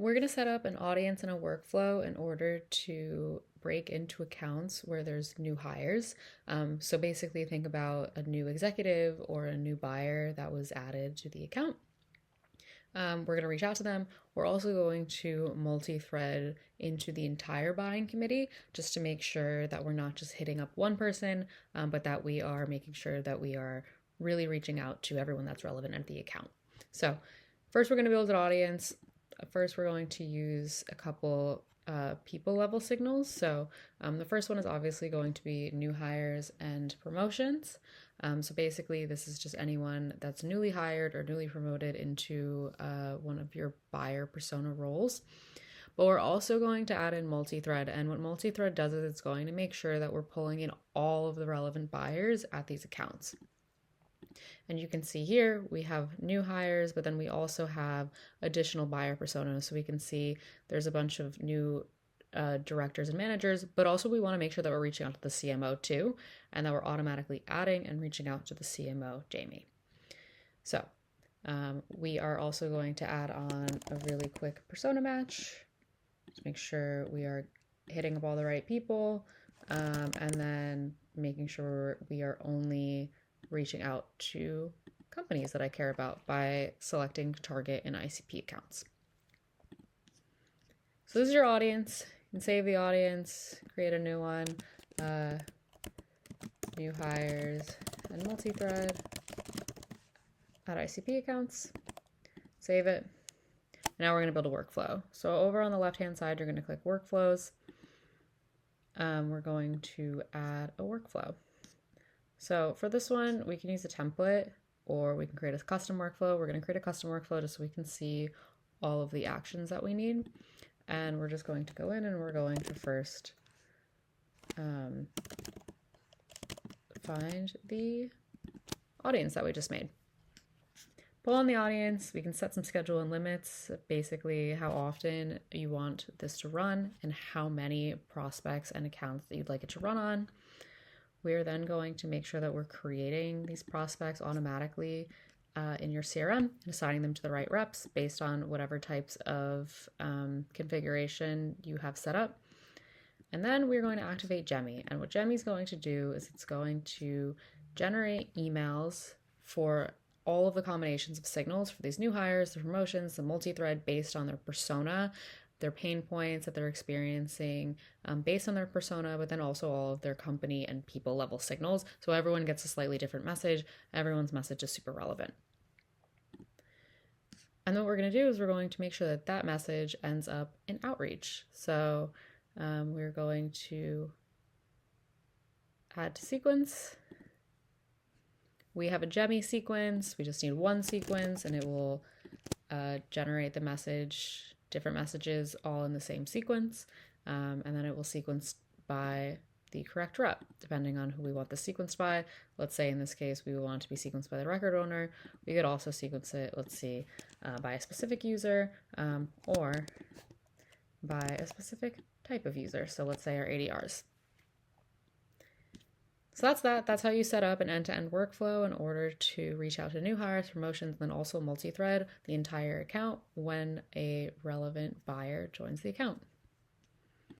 We're going to set up an audience and a workflow in order to break into accounts where there's new hires. So basically think about a new executive or a new buyer that was added to the account. We're going to reach out to them. We're also going to multi-thread into the entire buying committee just to make sure that we're not just hitting up one person, but that we are making sure that we are really reaching out to everyone that's relevant at the account. So first we're going to build an audience. First we're going to use a couple people level signals. So the first one is obviously going to be new hires and promotions. So basically this is just anyone that's newly hired or newly promoted into one of your buyer persona roles. But we're also going to add in multi-thread, and what multi-thread does is it's going to make sure that we're pulling in all of the relevant buyers at these accounts. And you can see here we have new hires, but then we also have additional buyer personas. So we can see there's a bunch of new directors and managers, but also we want to make sure that we're reaching out to the CMO too, and that we're automatically adding and reaching out to the CMO, Jamie. So we are also going to add on a really quick persona match to make sure we are hitting up all the right people, and then making sure we are only reaching out to companies that I care about by selecting target and ICP accounts. So this is your audience. You can save the audience, create a new one, new hires, and multi-thread, add ICP accounts, save it. Now we're going to build a workflow. So over on the left-hand side, you're going to click workflows. We're going to add a workflow. So for this one, we can use a template or we can create a custom workflow. We're going to create a custom workflow just so we can see all of the actions that we need. And we're just going to go in and we're going to first find the audience that we just made. Pull on the audience, we can set some schedule and limits, basically how often you want this to run and how many prospects and accounts that you'd like it to run on. We're then going to make sure that we're creating these prospects automatically in your CRM and assigning them to the right reps based on whatever types of configuration you have set up. And then we're going to activate Jemmy. And what Jemmy's going to do is it's going to generate emails for all of the combinations of signals for these new hires, the promotions, the multi-thread based on their persona, their pain points that they're experiencing based on their persona, but then also all of their company and people level signals. So everyone gets a slightly different message. Everyone's message is super relevant. And then what we're going to do is we're going to make sure that that message ends up in outreach. So we're going to add to sequence. We have a Jemmy sequence. We just need one sequence and it will generate the message, different messages all in the same sequence. And then it will sequence by the correct rep, depending on who we want this sequenced by. Let's say in this case, we want it to be sequenced by the record owner. We could also sequence it, let's see, by a specific user or by a specific type of user. So let's say our ADRs. So that's that. That's how you set up an end-to-end workflow in order to reach out to new hires, promotions, and then also multi-thread the entire account when a relevant buyer joins the account.